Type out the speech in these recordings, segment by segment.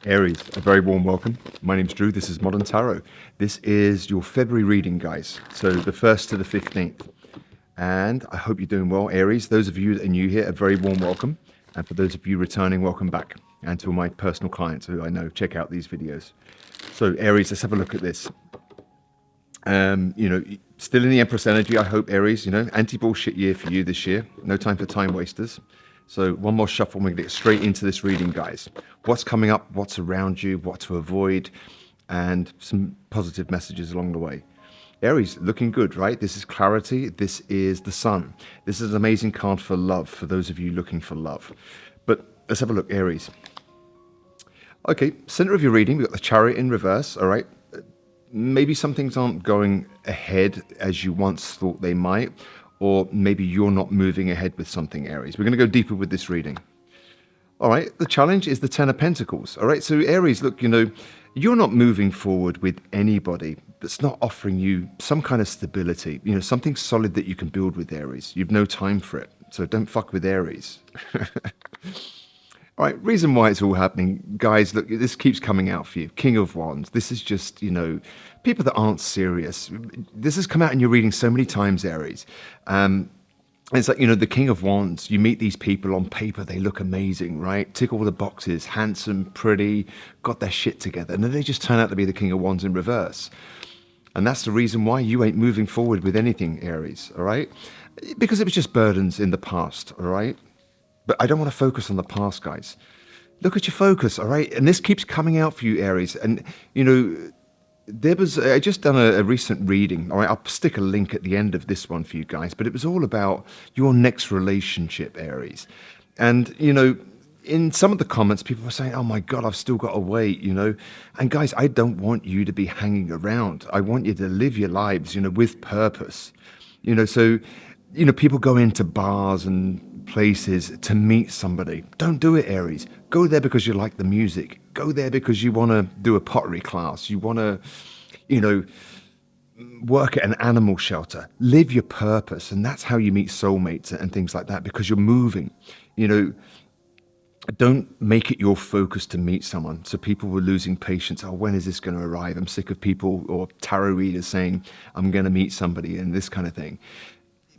Aries, a very warm welcome. My name's Drew. This is Modern Tarot. This is your February reading, guys. So the 1st to the 15th. And I hope you're doing well, Aries. Those of you that are new here, a very warm welcome. And for those of you returning, welcome back. And to my personal clients who I know check out these videos. So Aries, let's have a look at this. Still in the Empress energy, I hope, Aries, anti-bullshit year for you this year. No time for time wasters. So one more shuffle and we're going to get straight into this reading, guys. What's coming up, what's around you, what to avoid, and some positive messages along the way. Aries, looking good, right? This is clarity. This is the sun. This is an amazing card for love, for those of you looking for love. But let's have a look, Aries. Okay, center of your reading, we've got the Chariot in reverse, all right? Maybe some things aren't going ahead as you once thought they might, or maybe you're not moving ahead with something, Aries. We're going to go deeper with this reading. All right, the challenge is the Ten of Pentacles. All right, so Aries, look, you're not moving forward with anybody that's not offering you some kind of stability, something solid that you can build with, Aries. You've no time for it, so don't fuck with Aries. All right, reason why it's all happening, guys, look, this keeps coming out for you. King of Wands. This is just, people that aren't serious. This has come out in your reading so many times, Aries. It's like, the King of Wands. You meet these people on paper, they look amazing, right? Tick all the boxes, handsome, pretty, got their shit together. And then they just turn out to be the King of Wands in reverse. And that's the reason why you ain't moving forward with anything, Aries, all right? Because it was just burdens in the past, all right? But I don't want to focus on the past, guys. Look at your focus, all right? And this keeps coming out for you, Aries. And, I just done a recent reading. All right, I'll stick a link at the end of this one for you guys. But it was all about your next relationship, Aries. And, in some of the comments, people were saying, oh my God, I've still got to wait, And guys, I don't want you to be hanging around. I want you to live your lives, with purpose. So, people go into bars and places to meet somebody. Don't do it, Aries. Go there because you like the music. Go there because you want to do a pottery class. You want to, work at an animal shelter. Live your purpose. And that's how you meet soulmates and things like that, because you're moving. Don't make it your focus to meet someone. So people were losing patience. Oh, when is this going to arrive? I'm sick of people or tarot readers saying, I'm going to meet somebody and this kind of thing.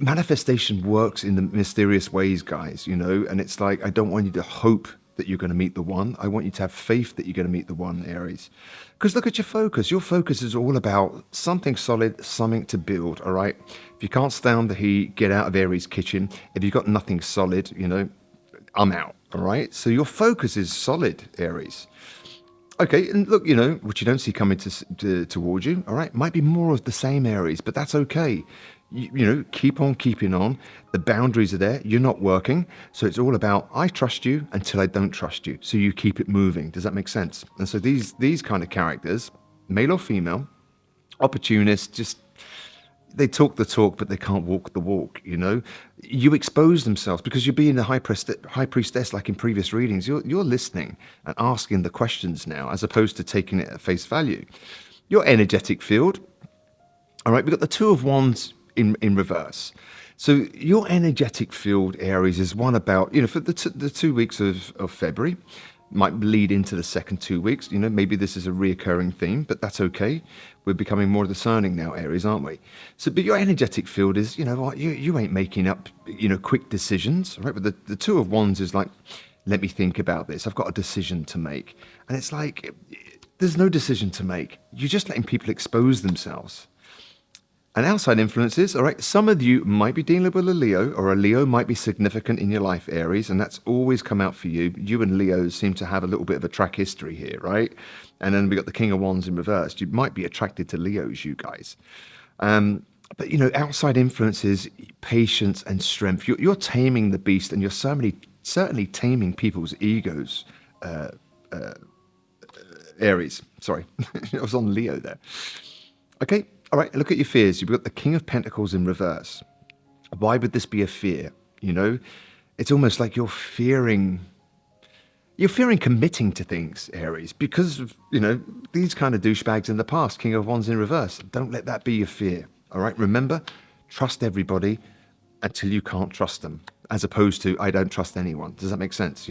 Manifestation works in the mysterious ways, guys, and it's like, I don't want you to hope that you're going to meet the one. I want you to have faith that you're going to meet the one, Aries. Because look at your focus. Your focus is all about something solid, something to build, all right? If you can't stand the heat, get out of Aries' kitchen. If you've got nothing solid, I'm out, all right? So your focus is solid, Aries. Okay, and look, what you don't see coming towards you, all right, might be more of the same, Aries, but that's okay. Keep on keeping on. The boundaries are there. You're not working. So it's all about, I trust you until I don't trust you. So you keep it moving. Does that make sense? And so these kind of characters, male or female, opportunists, just, they talk the talk, but they can't walk the walk, You expose themselves because you're being the high priestess like in previous readings. You're listening and asking the questions now, as opposed to taking it at face value. Your energetic field, all right, we've got the Two of Wands in reverse. So your energetic field, Aries, is one about, for the 2 weeks of February, might lead into the second 2 weeks. Maybe this is a reoccurring theme, but that's okay. We're becoming more discerning now, Aries, aren't we? So, but your energetic field is, you ain't making up, quick decisions, right? But the Two of Wands is like, let me think about this. I've got a decision to make. And it's like, there's no decision to make. You're just letting people expose themselves. And outside influences, all right, some of you might be dealing with a Leo, or a Leo might be significant in your life, Aries, and that's always come out for you. You and Leos seem to have a little bit of a track history here, right? And then we got the King of Wands in reverse. You might be attracted to Leos, you guys. But, outside influences, patience and strength. You're taming the beast, and you're certainly taming people's egos, Aries. Sorry, I was on Leo there. Okay. All right, look at your fears. You've got the King of Pentacles in reverse. Why would this be a fear? It's almost like you're fearing committing to things, Aries, because of, these kind of douchebags in the past, King of Wands in reverse. Don't let that be your fear. All right, remember, trust everybody until you can't trust them, as opposed to, I don't trust anyone. Does that make sense,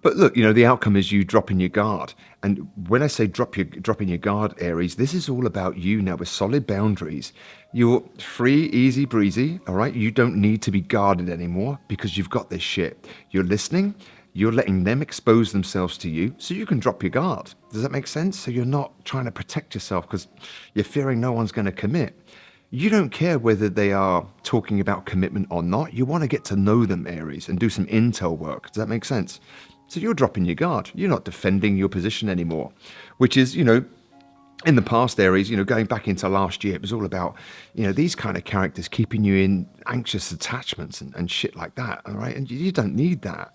But look, the outcome is you dropping your guard. And when I say dropping your guard, Aries, this is all about you now with solid boundaries. You're free, easy breezy, all right? You don't need to be guarded anymore because you've got this shit. You're listening, you're letting them expose themselves to you so you can drop your guard. Does that make sense? So you're not trying to protect yourself because you're fearing no one's going to commit. You don't care whether they are talking about commitment or not. You want to get to know them, Aries, and do some intel work. Does that make sense? So you're dropping your guard. You're not defending your position anymore, which is, in the past, Aries, going back into last year, it was all about, these kind of characters keeping you in anxious attachments and shit like that, all right? And you don't need that,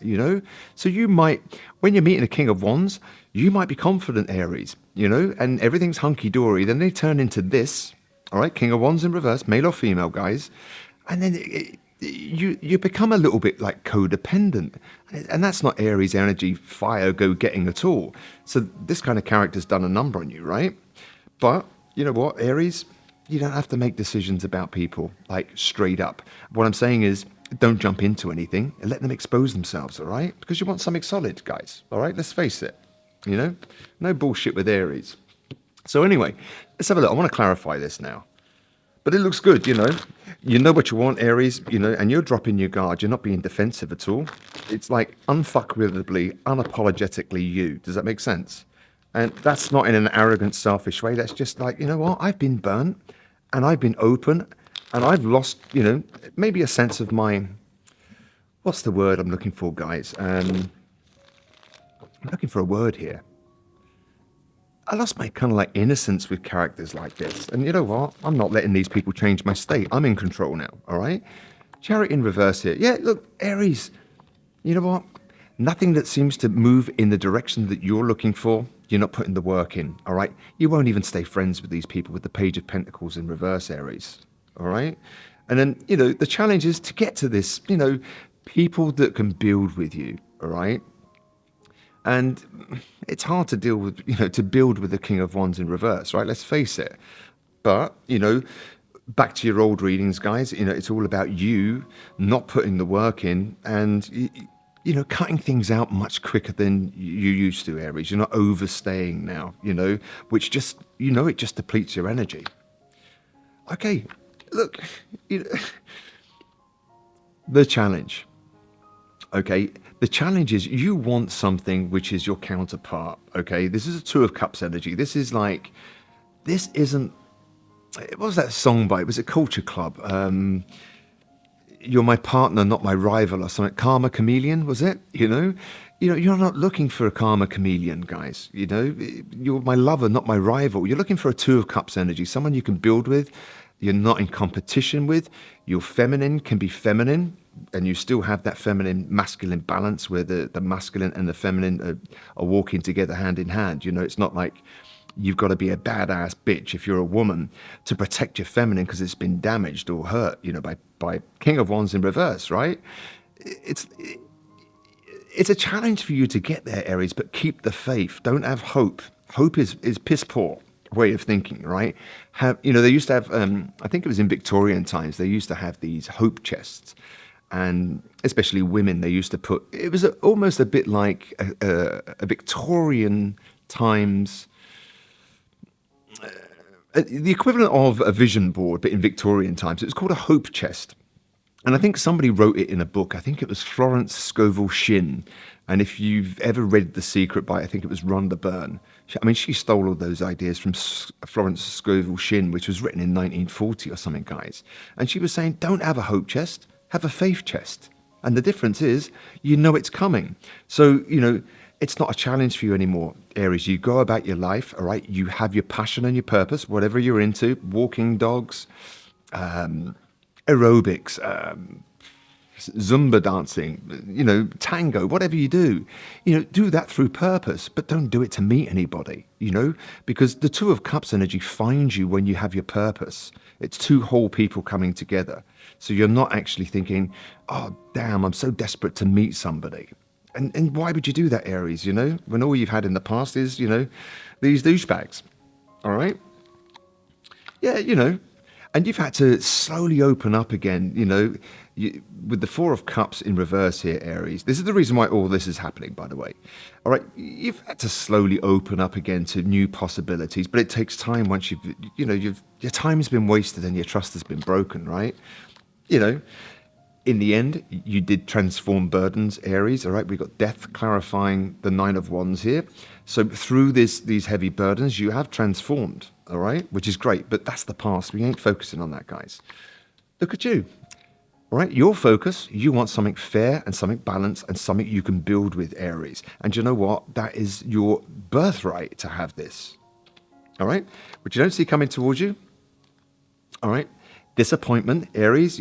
So you might, when you're meeting a King of Wands, you might be confident, Aries, and everything's hunky-dory. Then they turn into this, all right? King of Wands in reverse, male or female, guys. And then you become a little bit like codependent, and that's not Aries energy, fire, go getting at all. So this kind of character's done a number on you, right? But you know what, Aries, you don't have to make decisions about people like straight up. What I'm saying is, don't jump into anything and let them expose themselves, all right? Because you want something solid, guys, all right? Let's face it, no bullshit with Aries. So anyway, let's have a look. I want to clarify this now. But it looks good, You know what you want, Aries, and you're dropping your guard. You're not being defensive at all. It's like unfuckwithable, unapologetically you. Does that make sense? And that's not in an arrogant, selfish way. That's just like, you know what? I've been burnt and I've been open and I've lost, maybe a sense of my, what's the word I'm looking for, guys? I'm looking for a word here. I lost my kind of like innocence with characters like this. And you know what? I'm not letting these people change my state. I'm in control now, all right? Chariot in reverse here. Yeah, look, Aries, you know what? Nothing that seems to move in the direction that you're looking for, you're not putting the work in, all right? You won't even stay friends with these people with the Page of Pentacles in reverse, Aries, all right? And then, the challenge is to get to this, people that can build with you, all right? And it's hard to deal with, to build with the King of Wands in reverse, right? Let's face it. But, back to your old readings, guys, it's all about you not putting the work in and, cutting things out much quicker than you used to, Aries. You're not overstaying now, which just, it just depletes your energy. Okay, look, the challenge. Okay, the challenge is you want something which is your counterpart. Okay, this is a Two of Cups energy. This is like, this isn't, what was that song by? Was it Culture Club? You're my partner, not my rival, or something. Karma Chameleon, was it? You're not looking for a karma chameleon, guys. You're my lover, not my rival. You're looking for a Two of Cups energy, someone you can build with, you're not in competition with. Your feminine can be feminine, and you still have that feminine masculine balance where the masculine and the feminine are walking together hand in hand. It's not like you've got to be a badass bitch if you're a woman to protect your feminine because it's been damaged or hurt, by King of Wands in reverse, right? It's a challenge for you to get there, Aries, but keep the faith. Don't have hope. Hope is piss poor way of thinking, right? They used to have, I think it was in Victorian times, they used to have these hope chests. And especially women, they used to put, it was almost a bit like a Victorian times, the equivalent of a vision board, but in Victorian times. It was called a hope chest. And I think somebody wrote it in a book. I think it was Florence Scovel Shinn. And if you've ever read The Secret by, I think it was Rhonda Byrne. She stole all those ideas from Florence Scovel Shinn, which was written in 1940 or something, guys. And she was saying, don't have a hope chest. Have a faith chest. And the difference is, it's coming. So, it's not a challenge for you anymore, Aries. You go about your life, all right? You have your passion and your purpose, whatever you're into, walking dogs, aerobics, Zumba dancing, tango, whatever you do, do that through purpose, but don't do it to meet anybody, because the Two of Cups energy finds you when you have your purpose. It's two whole people coming together. So you're not actually thinking, oh, damn, I'm so desperate to meet somebody. And why would you do that, Aries, when all you've had in the past is, these douchebags, all right? Yeah, And you've had to slowly open up again, with the Four of Cups in reverse here, Aries. This is the reason why all this is happening, by the way. All right, you've had to slowly open up again to new possibilities, but it takes time once your time has been wasted and your trust has been broken, right? You know, in the end, you did transform burdens, Aries. All right, we've got death clarifying the Nine of Wands here. So through these heavy burdens, you have transformed, all right, which is great. But that's the past. We ain't focusing on that, guys. Look at you, all right? Your focus, you want something fair and something balanced and something you can build with, Aries. And you know what? That is your birthright to have this, all right? Which you don't see coming towards you, all right? Disappointment, Aries,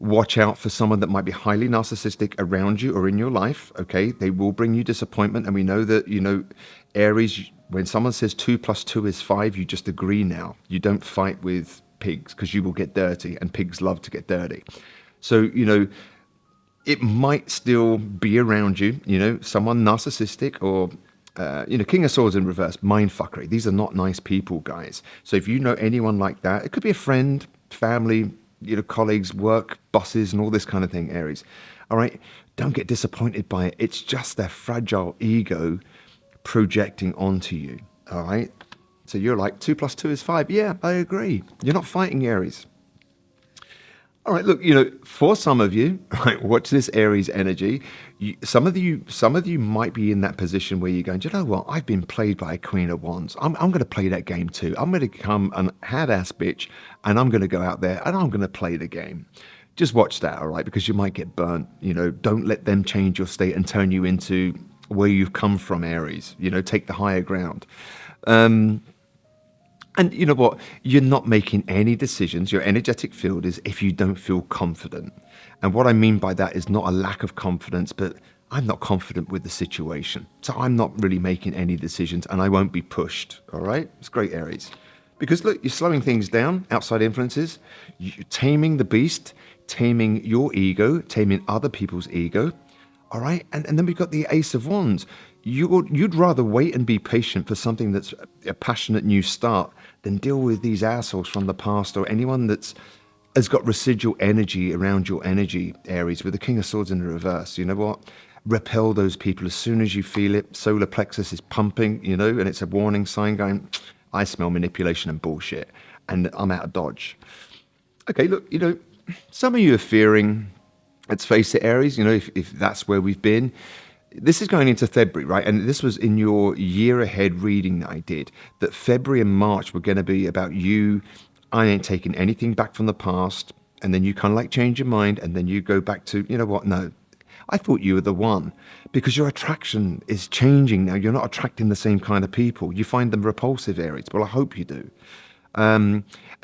watch out for someone that might be highly narcissistic around you or in your life, okay? They will bring you disappointment. And we know that, Aries, when someone says 2 + 2 is 5, you just agree now. You don't fight with pigs because you will get dirty, and pigs love to get dirty. So, it might still be around you, someone narcissistic or, King of Swords in reverse, mind fuckery. These are not nice people, guys. So if you know anyone like that, it could be a friend, family, colleagues, work, bosses, and all this kind of thing, Aries. All right, don't get disappointed by it. It's just their fragile ego projecting onto you, all right? So you're like, 2 + 2 is 5. Yeah, I agree. You're not fighting, Aries. All right, look, for some of you, right, watch this Aries energy. Some of you might be in that position where you're going, you know what? I've been played by a Queen of Wands. I'm going to play that game too. I'm going to become an hard-ass bitch, and I'm going to go out there and I'm going to play the game. Just watch that, all right? Because you might get burnt. Don't let them change your state and turn you into where you've come from, Aries. Take the higher ground. And you know what? You're not making any decisions. Your energetic field is if you don't feel confident. And what I mean by that is not a lack of confidence, but I'm not confident with the situation. So I'm not really making any decisions, and I won't be pushed. All right? It's great, Aries. Because look, you're slowing things down, outside influences. You're taming the beast, taming your ego, taming other people's ego. All right? And then we've got the Ace of Wands. You'd rather wait and be patient for something that's a passionate new start than deal with these assholes from the past or anyone has got residual energy around your energy, Aries, with the King of Swords in the reverse. You know what? Repel those people as soon as you feel it. Solar plexus is pumping, and it's a warning sign going, I smell manipulation and bullshit, and I'm out of dodge. Okay, look, some of you are fearing, let's face it, Aries, if that's where we've been. This is going into February, right? And this was in your year ahead reading that I did, that February and March were going to be about you. I ain't taking anything back from the past. And then you kind of like change your mind. And then you go back to, you know what? No, I thought you were the one, because your attraction is changing now. You're not attracting the same kind of people. You find them repulsive, Aries. Well, I hope you do.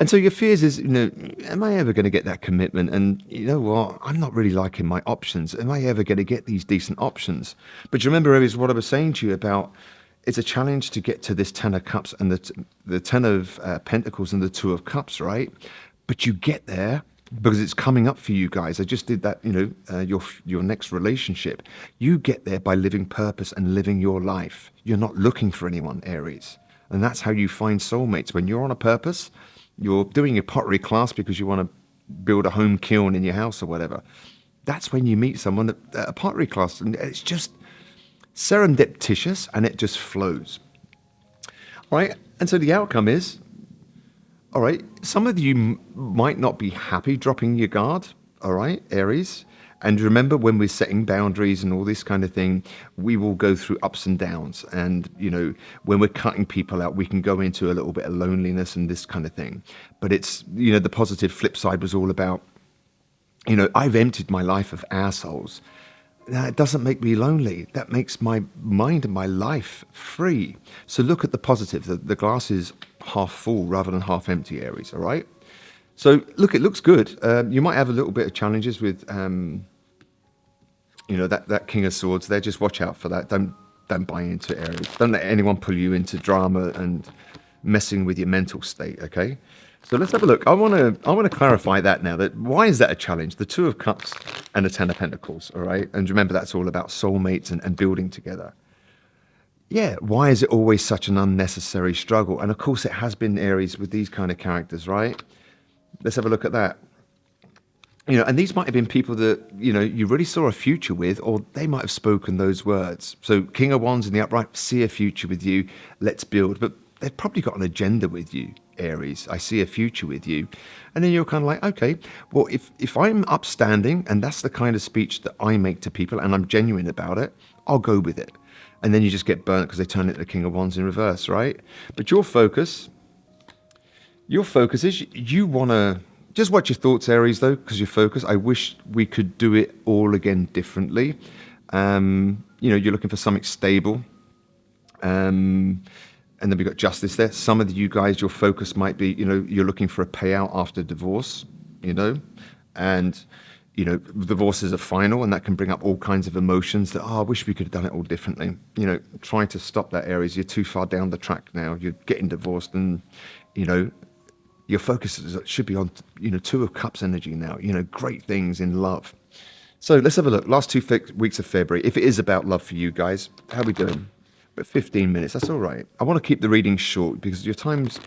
And so your fears is, am I ever going to get that commitment? And you know what? I'm not really liking my options. Am I ever going to get these decent options? But you remember, Aries, what I was saying to you about it's a challenge to get to this 10 of Cups and the 10 of Pentacles and the 2 of Cups, right? But you get there because it's coming up for you guys. I just did that, your next relationship. You get there by living purpose and living your life. You're not looking for anyone, Aries. And that's how you find soulmates. When you're on a purpose, you're doing your pottery class because you want to build a home kiln in your house or whatever. That's when you meet someone at a pottery class. And it's just serendipitous and it just flows. All right? And so the outcome is, all right, some of you might not be happy dropping your guard, all right, Aries? And remember, when we're setting boundaries and all this kind of thing, we will go through ups and downs. And, when we're cutting people out, we can go into a little bit of loneliness and this kind of thing. But it's, the positive flip side was all about, I've emptied my life of assholes. Now, it doesn't make me lonely. That makes my mind and my life free. So look at the positive. The glass is half full rather than half empty, Aries, all right? So look, it looks good. You might have a little bit of challenges with, that King of Swords there. Just watch out for that. Don't buy into it, Aries. Don't let anyone pull you into drama and messing with your mental state. Okay. So let's have a look. I want to clarify that now. That why is that a challenge? The 2 of Cups and the 10 of Pentacles. All right. And remember, that's all about soulmates and building together. Yeah, why is it always such an unnecessary struggle? And of course, it has been Aries with these kind of characters, right? Let's have a look at that. And these might have been people that, you really saw a future with, or they might have spoken those words. So King of Wands in the upright, see a future with you, let's build. But they've probably got an agenda with you, Aries. I see a future with you. And then you're kind of like, okay, well, if I'm upstanding, and that's the kind of speech that I make to people, and I'm genuine about it, I'll go with it. And then you just get burnt because they turn it to the King of Wands in reverse, right? But your focus is you want to just watch your thoughts, Aries, though, because your focus. I wish we could do it all again differently. You're looking for something stable. And then we've got justice there. Some of you guys, your focus might be, you're looking for a payout after divorce, and divorces are final, and that can bring up all kinds of emotions that, I wish we could have done it all differently. Trying to stop that, Aries. You're too far down the track now. You're getting divorced, and, your focus should be on, Two of Cups energy now, great things in love. So let's have a look. Last 2 weeks of February. If it is about love for you guys, how are we doing? But 15 minutes, that's all right. I want to keep the reading short because your time's,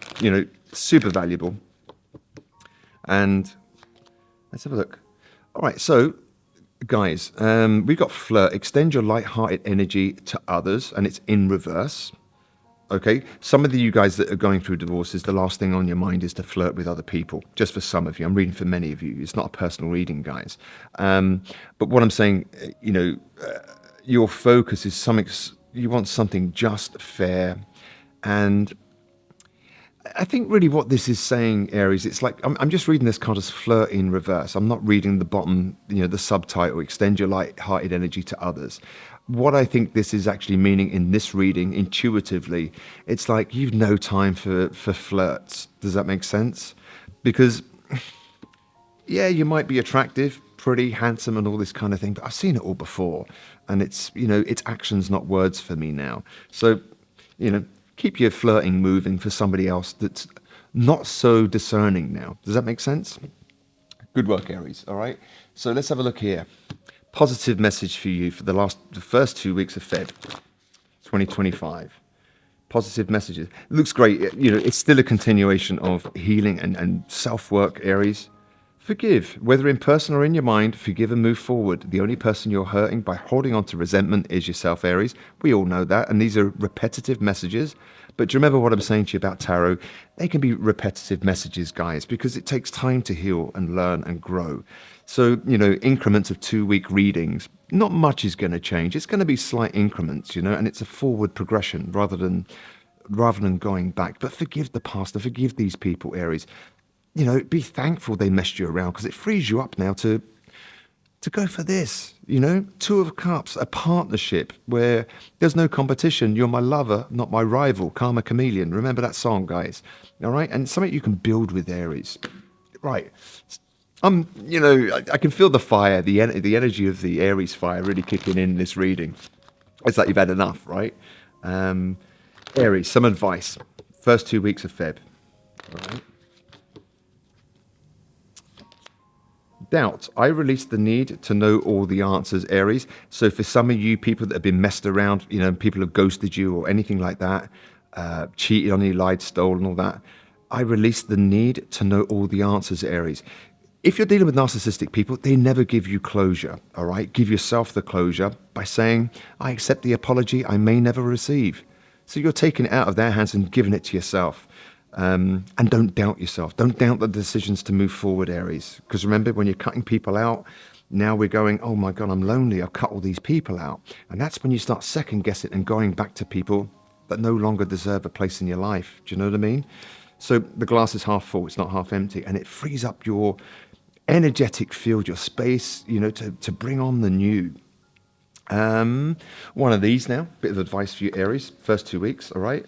super valuable. And let's have a look. All right, so guys, we've got flirt. Extend your light-hearted energy to others, and it's in reverse. Okay, some of you guys that are going through divorces, the last thing on your mind is to flirt with other people. Just for some of you, I'm reading for many of you. It's not a personal reading, guys. But what I'm saying, your focus is something. You want something just, fair, and I think really what this is saying, Aries, it's like I'm just reading this card as flirt in reverse. I'm not reading the bottom, the subtitle, extend your light-hearted energy to others. What I think this is actually meaning in this reading, intuitively, it's like you've no time for flirts. Does that make sense? Because, yeah, you might be attractive, pretty, handsome, and all this kind of thing, but I've seen it all before. And it's, it's actions, not words for me now. So, keep your flirting moving for somebody else that's not so discerning now. Does that make sense? Good work, Aries. All right. So let's have a look here. Positive message for you for the first 2 weeks of Feb 2025. Positive messages. It looks great. It's still a continuation of healing and self-work, Aries. Forgive, whether in person or in your mind, forgive and move forward. The only person you're hurting by holding on to resentment is yourself, Aries. We all know that, and these are repetitive messages. But do you remember what I'm saying to you about tarot? They can be repetitive messages, guys, because it takes time to heal and learn and grow. So, increments of 2-week readings, not much is going to change. It's going to be slight increments, and it's a forward progression rather than going back. But forgive the past and forgive these people, Aries. Be thankful they messed you around because it frees you up now to go for this, 2 of Cups, a partnership where there's no competition. You're my lover, not my rival. Karma Chameleon. Remember that song, guys. All right. And something you can build with, Aries. Right. I can feel the fire, the energy of the Aries fire really kicking in this reading. It's like you've had enough, right? Aries, some advice. First 2 weeks of Feb. All right. Doubt. I release the need to know all the answers, Aries. So for some of you people that have been messed around, people have ghosted you or anything like that, cheated on you, lied, stolen, all that, I release the need to know all the answers, Aries. If you're dealing with narcissistic people, they never give you closure, all right? Give yourself the closure by saying, I accept the apology I may never receive. So you're taking it out of their hands and giving it to yourself. And don't doubt yourself. Don't doubt the decisions to move forward, Aries. Because remember, when you're cutting people out, now we're going, oh my God, I'm lonely. I've cut all these people out. And that's when you start second guessing and going back to people that no longer deserve a place in your life. Do you know what I mean? So the glass is half full. It's not half empty. And it frees up your energetic field, your space, to bring on the new. One of these now. Bit of advice for you, Aries. First 2 weeks, all right?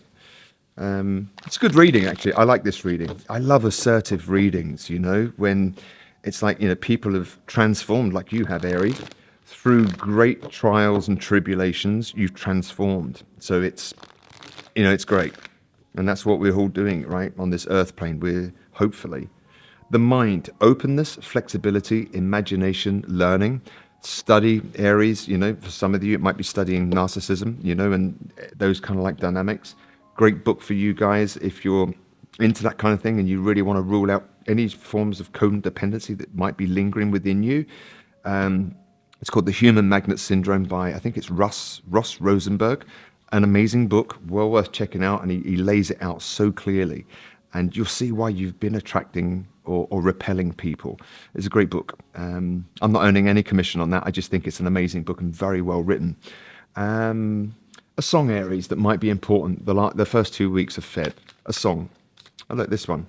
It's good reading, actually. I like this reading. I love assertive readings, when it's like, people have transformed like you have, Aries. Through great trials and tribulations, you've transformed. So it's great. And that's what we're all doing, right? On this earth plane, we're hopefully. The mind, openness, flexibility, imagination, learning. Study Aries, for some of you, it might be studying narcissism, and those kind of like dynamics. Great book for you guys if you're into that kind of thing and you really want to rule out any forms of codependency that might be lingering within you. It's called The Human Magnet Syndrome by, I think it's Ross Rosenberg. An amazing book, well worth checking out, and he lays it out so clearly. And you'll see why you've been attracting or repelling people. It's a great book. I'm not earning any commission on that. I just think it's an amazing book and very well written. A song, Aries, that might be important the first 2 weeks of Feb. A song. I like this one.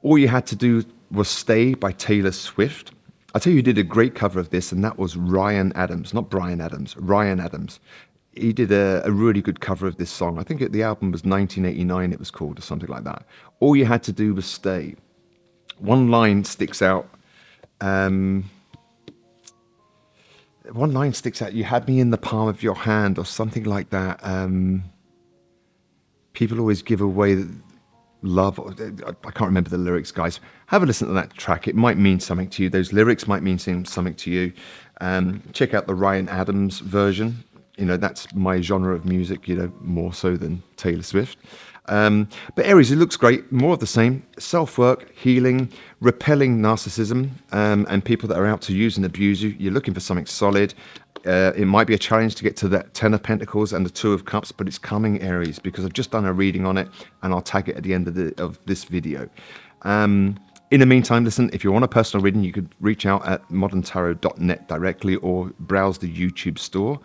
All You Had to Do Was Stay by Taylor Swift. I tell you, who did a great cover of this, and that was Ryan Adams, not Brian Adams, Ryan Adams. He did a really good cover of this song. I think the album was 1989, it was called, or something like that. All You Had to Do Was Stay. One line sticks out. One line sticks out. You had me in the palm of your hand, or something like that. People always give away love. I can't remember the lyrics, guys. Have a listen to that track. It might mean something to you. Those lyrics might mean something to you. Check out the Ryan Adams version. That's my genre of music, more so than Taylor Swift. But Aries, it looks great. More of the same. Self-work, healing, repelling narcissism, and people that are out to use and abuse you. You're looking for something solid. It might be a challenge to get to that Ten of Pentacles and the Two of Cups, but it's coming, Aries, because I've just done a reading on it, and I'll tag it at the end of this video. In the meantime, listen, if you want a personal reading, you could reach out at moderntarot.net directly or browse the YouTube store.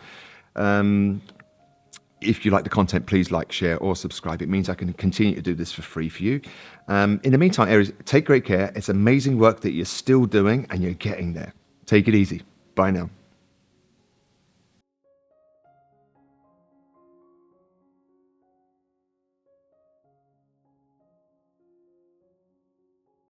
If you like the content, please like, share, or subscribe. It means I can continue to do this for free for you. In the meantime, Aries, take great care. It's amazing work that you're still doing, and you're getting there. Take it easy. Bye now.